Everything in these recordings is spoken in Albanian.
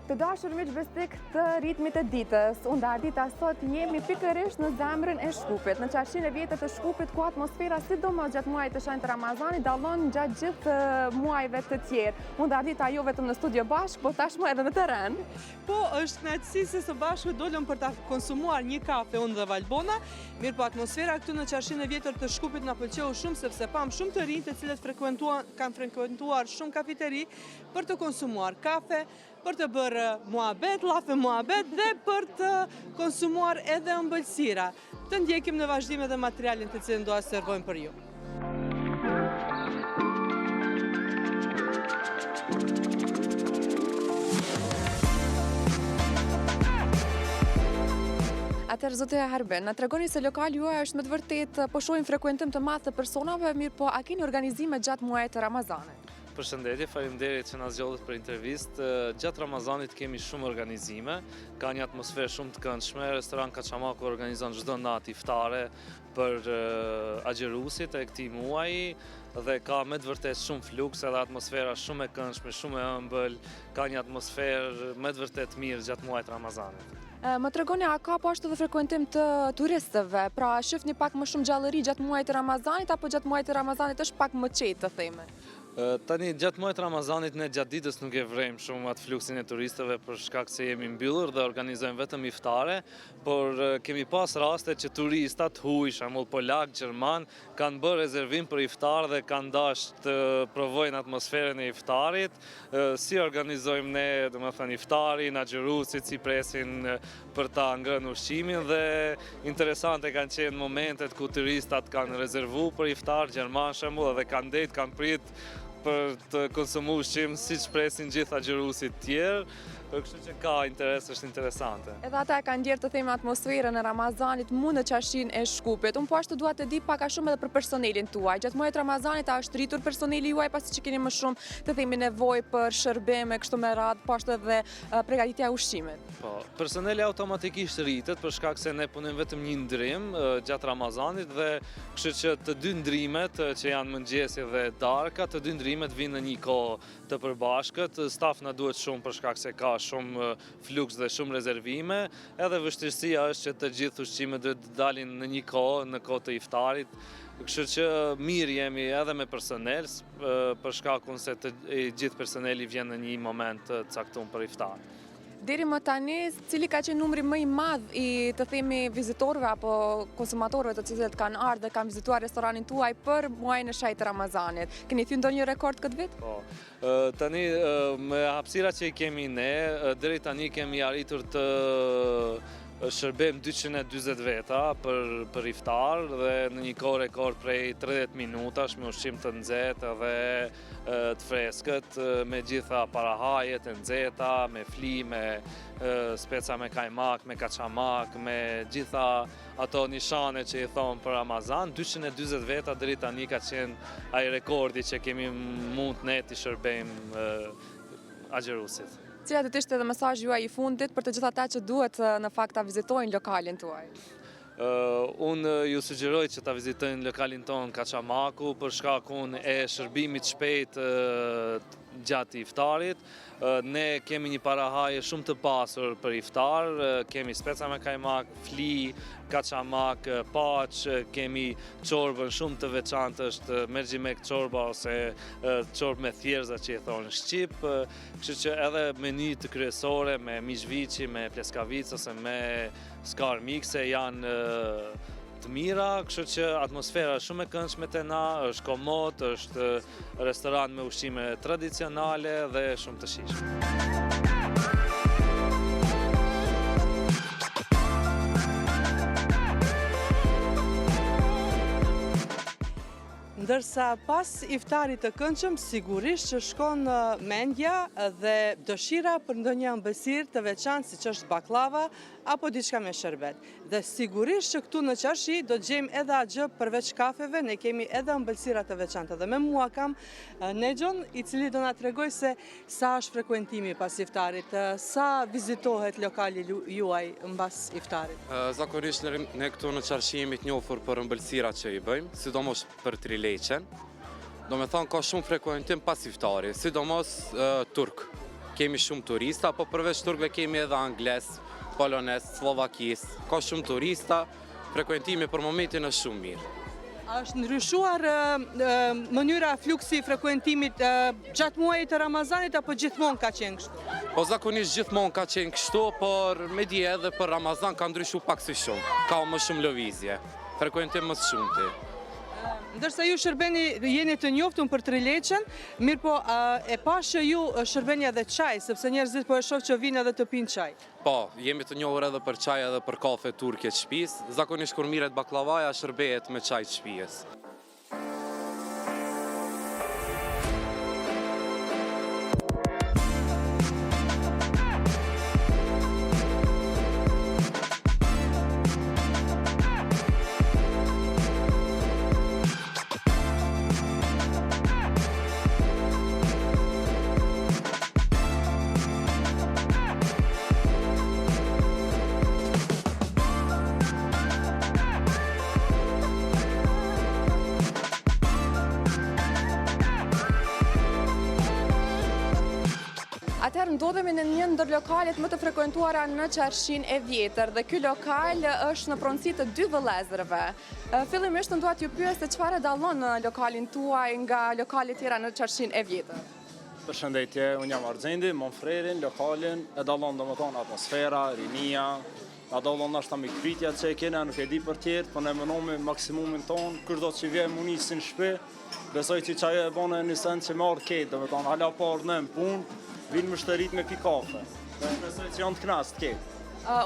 Të dashur miq besnik të ritmit të ditës, unë dhe Ardita sot jemi pikërisht në zemrën e Shkupit, në qarqinë e vjetër të Shkupit, ku atmosfera sidomos gjatë muajit të shenjtë të Ramazanit dallon gjatë gjithë muajve të tjerë. Unë dhe Ardita jo vetëm në studio bashkë, po tashmë edhe në terren. Po, është kënaqësi se së bashku dolëm për ta konsumuar një kafe unë dhe Valbona. Mirë, po atmosfera këtu në qarqinë e vjetër të Shkupit na pëlqeu shumë sepse pam shumë të rinj të cilët kanë frekuentuar shumë kafeteri për të konsumuar kafe, për të bërë muhabet, llafe muhabet dhe për të konsumuar edhe ëmbëlsira. Të ndjekim në vazhdim edhe materialin të cilin do a servojmë për ju. Atëherë, zote Harben, na tregoni se lokali juaj është me të vërtetë po shohim frekuentim të madh të personave, mirë po a keni organizime gjatë muajit të Ramazanit? Përshëndetje, faleminderit që na zgjodhët për intervistë. Gjatë Ramazanit kemi shumë organizime, ka një atmosferë shumë të këndshme. Restoran Kaçamaku organizon çdo natë iftare për agjeruesit e këtij muaji dhe ka me të vërtetë shumë fluks, edhe atmosfera shumë e këndshme, shumë e ëmbël, ka një atmosferë me të vërtetë mirë gjatë muajit Ramazanit. Më tregoni, a ka po ashtu edhe frekuentim të turistëve? Pra, shihni pak më shumë gjallëri gjatë muajit të Ramazanit apo gjatë muajit të Ramazanit është pak më qetë të themi? Tani, gjatë muajit Ramazanit ne gjatë ditës nuk e vrejmë shumë atë fluksin e turistëve për shkak se jemi mbyllur dhe organizojmë vetëm iftare, por kemi pas raste që turistat huj, shembull polak, gjerman, kanë bërë rezervim për iftar dhe kanë dashur të provojnë atmosferën e iftarit. Si organizojmë ne, domethënë iftarin, agjeruesit si presin për ta ngrënë ushqimin dhe interesante kanë qenë momentet ku turistat kanë rezervuar për iftar, gjerman shembull, dhe kanë det, kanë prit për të konsumuar ushqim siç presin gjithë agjeruesit tjerë, kështu që ka interes, është interesante. Edhe ata e kanë ndjerë të themi atmosferën e Ramazanit mu në qarqinë e Shkupit. Unë po ashtu dua të di pak a shumë edhe për personelin tuaj. Gjatë muajit Ramazanit a është rritur personeli juaj pasi që keni më shumë të themi nevojë për shërbime kështu me radhë, po ashtu edhe përgatitja e ushqimit? Po, personeli automatikisht rritet për shkak se ne punojmë vetëm një ndrim gjatë Ramazanit dhe kështu që të dy ndrimet që janë mëngjesi dhe darka, të dy ndrimet vinë në një kohë të përbashkët. Staf na duhet shumë për shkak se ka shumë fluks dhe shumë rezervime, edhe vështirësia është që të gjithë ushqimet duhet të dalin në një kohë, në kohë të iftarit. Kështu që mirë jemi edhe me personel, për shkakun se gjithë personeli vjen në një moment të caktuar për iftar. Deri më tani, cili ka qenë numri më i madh i të themi vizitorëve apo konsumatorëve të cilët kanë ardhur dhe kanë vizituar restoranin tuaj për muajin e shenjtë të Ramazanit? Keni thënë ndonjë rekord këtë vit? Po. Tani me hapësirat që i kemi ne, deri tani kemi arritur të shërbejmë 240 veta për iftar dhe në një kohë rekord prej 30 minutash me ushqim të nxehtë dhe të freskët, me gjitha parahajet e nxehta, me fli, me speca me kajmak, me kaçamak, me gjitha ato nishane që i thonë për Ramazan. 240 veta deri tani ka qenë ai rekordi që kemi mund ne të shërbejmë agjeruesit. Cilat do të ishte edhe mesazhi juaj i fundit për të gjithë ata që duhet në fakt ta vizitojnë lokalin tuaj? Unë ju sugjeroj që ta vizitojnë lokalin tonë Kaçamaku për shkakun e shërbimit shpejt gjatë iftarit. Ne kemi një parahaje shumë të pasur për iftar, kemi speca me kajmak, fli, kaçamak, paq, kemi çorbën shumë të veçantë, është mergjimek çorba ose çorbë me thjerza që i thonë shqip, kështu që edhe meny të kryesore me miqviçi, me pleskavicë ose me skar mikse janë të mira, kështu që atmosfera është shumë e këndshme te na, është komod, është restoran me ushqime tradicionale dhe shumë të shijshme. Ndërsa pas iftarit të këndshëm, sigurisht që shkon mendja dhe dëshira për ndonjë ëmbëlsirë të veçantë siç është baklava apo diçka me sherbet. Dhe sigurisht që këtu në qarshi do të gjejmë edhe agjë përveç kafeve, ne kemi edhe ëmbëlsira të veçanta. Dhe me mua kam Nexhon, i cili do na tregoj se sa është frekuentimi pas iftarit, sa vizitohet lokali juaj mbas iftarit. Zakonisht ne këtu në qarshi jemi të njohur për ëmbëlsirat që i bëjmë, sidomos për trileqen. Do me thonë ka shumë frekuentim pas iftarit, sidomos turk. kemi shumë turista, po përveç turkëve kemi edhe angles, polones, slovakis, ka shumë turista, frekuentimi për momentin është shumë mirë. A është ndryshuar mënyra fluksi frekuentimit gjatë muajit të Ramazanit apo gjithmonë ka qenë kështu? Po zakonisht gjithmonë ka qenë kështu, por me dje edhe për Ramazan ka ndryshu pak si shumë, ka më shumë lëvizje, frekuentim më së shumti. Ndërsa ju shërbeni jeni të njoftun për Trileqen, mirë po e pashë ju shërbeni edhe çaj, sepse njerëzit po e shoh që vinë edhe të pinë çaj. Po, jemi të njohur edhe për çaj edhe për kafe turke të shtëpis. Zakonisht kur mirret baklavaja shërbehet me çaj të shtëpisë. Atëherë ndodhemi në një ndër lokalet më të frekuentuara në Qarshin e Vjetër dhe ky lokal është në pronësi të dy vëllezërve. Fillimisht dua t'ju pyes se çfarë dallon lokalin tuaj nga lokalet tjera në Qarshin e Vjetër. Përshëndetje, unë jam Arxendi, Monfrerin, lokalin, e dallon domethënë atmosfera, rinia, na dallon ashta mikpritja që e kena, nuk e di për tjerë, po ne mënojmë maksimumin ton, kurdo që vjen munisin në shtëpi, besoj që çaja e bën në sens që marr këtë, domethënë hala parë në punë. Vinë mështërit me pi kafe. Dhe besoj që janë të knasë të ketë.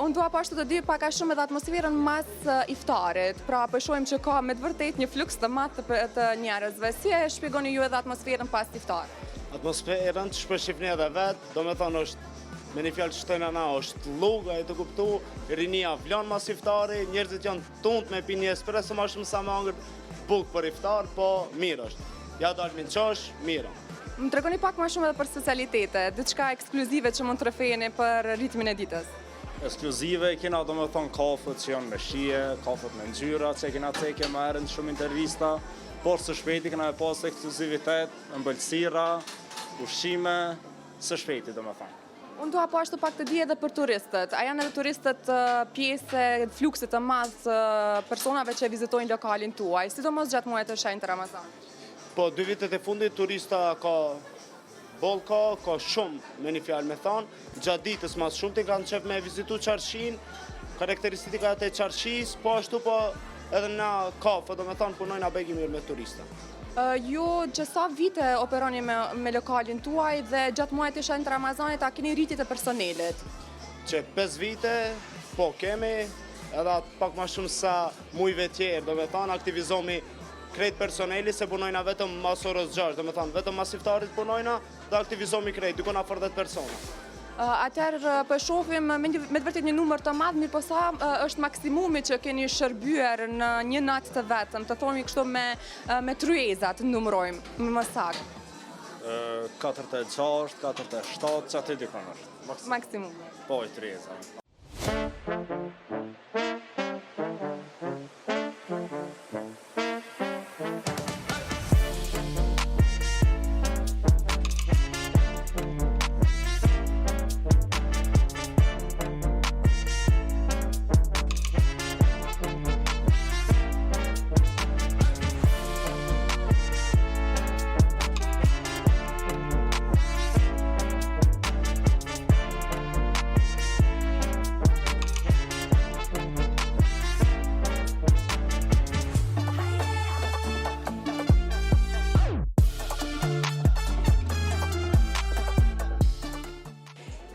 Unë dua pashtu të di pak a shumë edhe atmosferën mas iftarit. Pra po shohim që ka me të vërtet një fluks të madh të njerëzve. Si e shpjegoni ju edhe atmosferën pas iftarit? Atmosferën të shpeshifni edhe vetë, do me thonë është, me një fjallë që shtojnë ana, është lugë, e të kuptu, rinia vlonë mas iftari, njerëzit janë tunt me pi një espresso ma shumë sa me angër bukë për iftar, po mirë është. Ja dalë minë qosh, mirë. Më tregoni pak më shumë edhe për specialitete, diçka ekskluzive që mund të rrëfejeni për ritmin e ditës. Ekskluzive, kena do me thonë kafët që janë me shije, kafët me ngjyra, që kena ceke më herën shumë intervista, por së shpejti kena e pas ekskluzivitet, ëmbëlsira, ushqime, së shpejti do me thonë. Unë dua po ashtu pak të di edhe për turistët. A janë edhe turistët pjesë e fluksit të madh personave që vizitojnë lokalin tuaj, sidomos gjatë muajit të shenjtë të Ramazanit? Po, 2 vitet e fundit turista ka ka shumë, me një fjalë me thonë, gjatë ditës mas shumë të kanë qef me vizitu Qarshin, karakteristikat e Qarshis, po ashtu po edhe na kafe, do me thonë punojnë a begi mirë me turista. Ju që sa vite operoni me lokalin tuaj dhe gjatë muajit të shenjtë të Ramazanit a keni rritje të personelit? Që 5 vite, po kemi, edhe pak ma shumë sa mujve tjerë, do me thonë aktivizomi krejt personeli se punojna vetëm mas orës 6, do me thonë vetëm mas iftarit punojna dhe aktivizomi krejt, dykona për 10 persona. Atëherë po shohim me të vërtet një numër të madh, mirë po sa është maksimumi që keni shërbyer në një natë të vetëm, të thoni kështu me tryeza të numërojmë më saktë. 46, 47, që aty dikon është. Maksimumi. Po, i tryeza.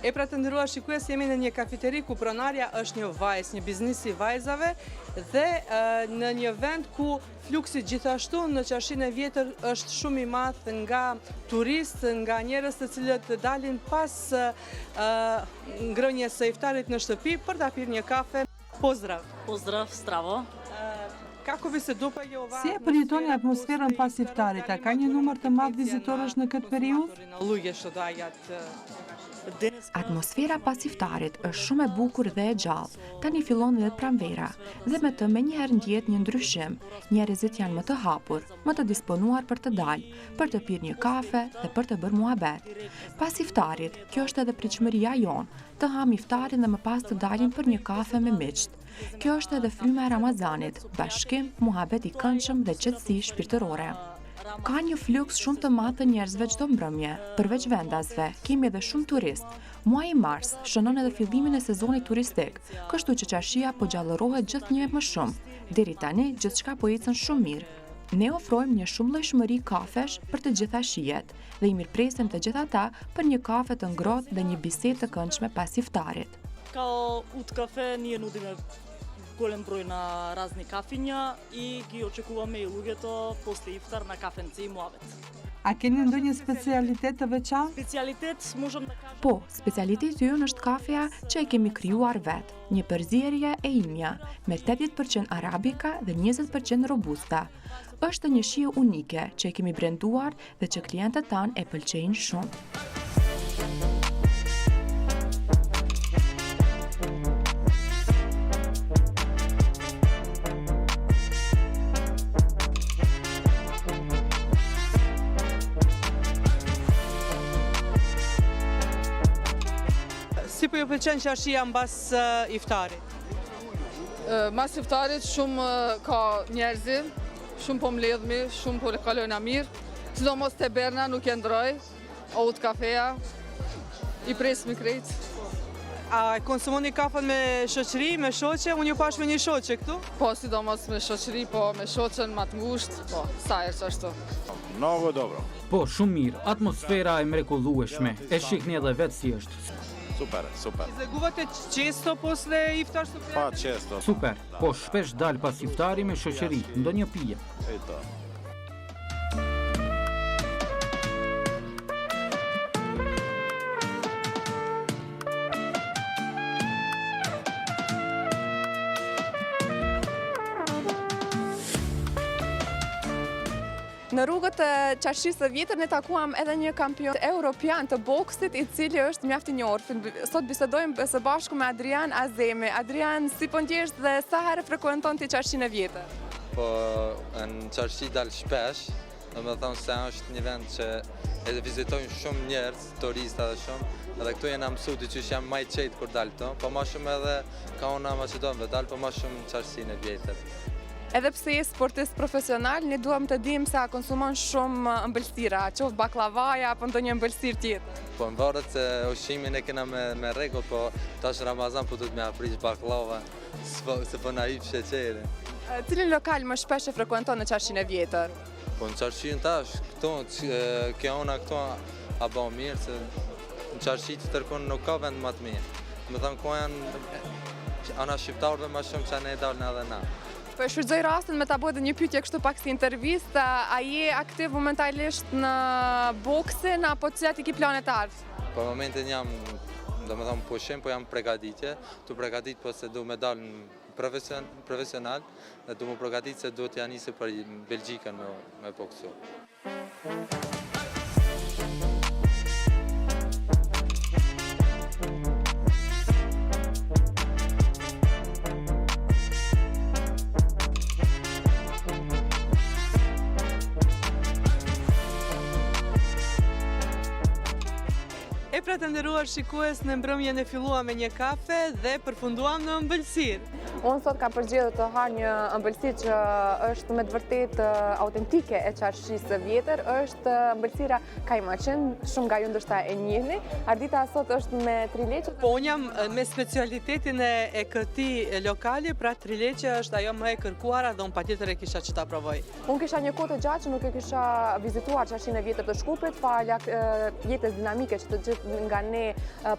E pra të nderuar shikues, jemi në një kafeteri ku pronarja është një vajzë, një biznis i vajzave dhe në një vend ku fluksi gjithashtu në Qarshin e Vjetër është shumë i madh nga turistë, nga njerëz të cilët dalin pas ngrënies së iftarit në shtëpi për ta pirë një kafe. Pozdrav! Pozdrav, stravo! Kako vi se dopaju ova... Si e përjetoni atmosferën pas iftarit? A ka një numër të madh vizitorësh në këtë periudhë? Në lugje što dajat... Atmosfera pas iftarit është shumë e bukur dhe e gjallë. Tani fillon dhe pranvera dhe me të menjëherë ndjet një ndryshim. Njerëzit janë më të hapur, më të disponuar për të dalë, për të pirë një kafe dhe për të bërë muhabet. Pas iftarit, kjo është edhe pritshmëria jonë, të ham iftarin dhe më pas të dalim për një kafe me miqt. Kjo është edhe fryma e Ramazanit, bashkim, muhabet i këndshëm dhe qetësi shpirtërore. Ka një fluks shumë të madh të njerëzve çdo mbrëmje. Përveç vendasve, kemi edhe shumë turist. Muaji mars shënon edhe fillimin e sezonit turistik, kështu që çarshia po gjallërohet gjithnjë më shumë. Deri tani gjithçka po ecën shumë mirë. Ne ofrojmë një shumëllojshmëri kafesh për të gjitha shijet dhe i mirpresim të gjitha ata për një kafe të ngrohtë dhe një bisedë të këndshme pas iftarit. Kao ut kafe, nije nudime golem broj na razni kafinja i gi očekujeme i lugeto posle iftar na kafenci i muhabet. A keni ndonjë specialitet të veçantë? Specialitet možem da kažem. Po, specialiteti ynë është kafeja që e kemi krijuar vetë, një përzierje e imja, me 80% arabika dhe 20% robusta. Është një shije unike që e kemi brenduar dhe që klientët tanë e pëlqejnë shumë. Si po ju pëlqen çarshia mbas iftarit? Mas iftarit shumë ka njerëzi, shumë po mbledhmi, shumë po kalojna mirë. Sidomos te Berna nuk e ndroj, ut kafeja, i presmi krejt. A konsumoni kafen me shoqëri, me shoqe? Unë ju pash me një shoqe këtu? Po, sidomos me shoqëri, po me shoqen, ma të ngushtë, po, sa e qashtu. Mnogo dobro. Po, shumë mirë, atmosfera e mrekullueshme, e shikni edhe vetë si është. Super, super. Izleguvate često posle iftar su prijatelji? Pa često. Super, po shpesh dal pas iftari me shoqëri, ndonjë pije. Eto. Në rrugët e çarshisë së vjetër ne takuam edhe një kampion europian të boksit i cili është mjaft i njohur. Sot bisedojmë së bashku me Adrian Azemi. Adrian, si po ndjesh dhe sa herë frekuenton ti çarshinë e vjetër? Po në çarshi dal shpesh, domethënë se është një vend që e vizitojnë shumë njerëz, turista dhe shumë. Edhe këtu jena mësu që jam më i qetë kur dal këtu, po më shumë edhe ka unë Maqedonëve dal, po më shumë çarshinë e vjetër. Edhe pse je sportist profesional, ne duam të dim se a konsumon shumë ëmbëlsira, qoftë baklavaja apo ndonjë ëmbëlsirë tjetër. Po më varet se ushqimin e kena me rregull, po tash Ramazan po duhet me aprish baklava, se po na hip sheqeri. Cilin lokal më shpesh e frekuenton në çarshinë e vjetër? Po në çarshinë tash, këtu, kjo ona këtu a bën mirë, se në çarshi të tërkon nuk ka vend më të mirë. Më thënë ku janë ana shqiptarëve më shumë që ne dalën edhe na. Po e shfrytëzoj rastin me ta bëj edhe një pyetje kështu pak si intervistë, a je aktiv momentalisht në boksin apo cilat i ki planet të ardhshme? Po momentin jam, domethënë pushim, po jam përgatitje, tu përgatit po se du me dalë profesional dhe du më përgatit se duhet ja nisi për Belgjikën me boksu. E pra të nderuar shikues, në mbrëmjen e filluam me një kafe dhe përfunduam në ëmbëlsirë. Unë sot kam përgjedhur të ha një ëmbëlsirë që është me të vërtet autentike e çarshisë së vjetër, është ëmbëlsira kajmaqen, shumë nga ju ndoshta e njihni. Ardita sot është me trileçe. Po unë jam me specialitetin e këtij lokali, pra trileçe është ajo më e kërkuara dhe unë patjetër e kisha që ta provoj. Unë kisha një kohë të gjatë që nuk e kisha vizituar çarshinë e vjetër të Shkuprit, falja jetës dinamike që të gjithë nga ne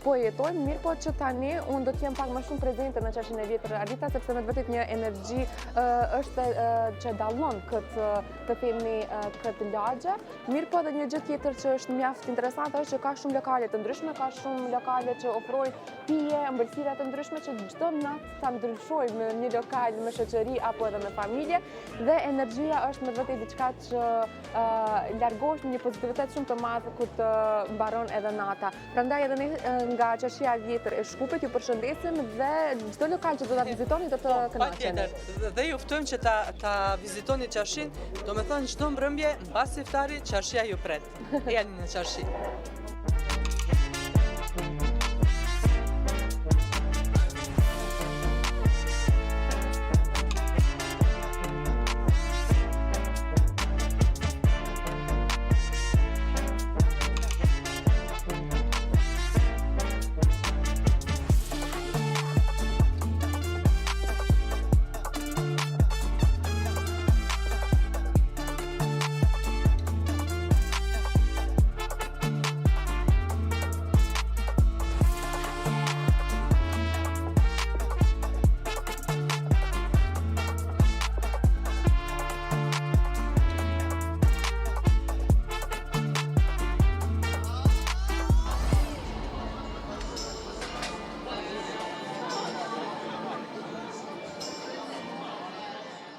po e jetojmë, mirë po që tani unë do të jem pak më shumë prezente në çarshinë e vjetër. Ardita, sepse me të vërtet një energji është që dallon këtë të themi këtë lagje. Mirë po dhe një gjë tjetër që është mjaft interesante është që ka shumë lokale të ndryshme, ka shumë lokale që ofrojnë pije, ëmbëlsira të ndryshme që çdo natë ta ndryshojmë në një lokal me shoqëri apo edhe me familje dhe energjia është me të vërtet diçka që largohesh në një pozitivitet shumë të madh kur të mbaron edhe nata. Prandaj edhe ne nga Qershia e Vjetër e Shkupit ju përshëndesim dhe çdo lokal që do ta vizitoni do të kënaqeni. Dhe ju ftojmë që ta vizitoni Qershin, do me thënë çdo mbrëmje mbas iftarit Qershia ju pret. Jeni në Qershi.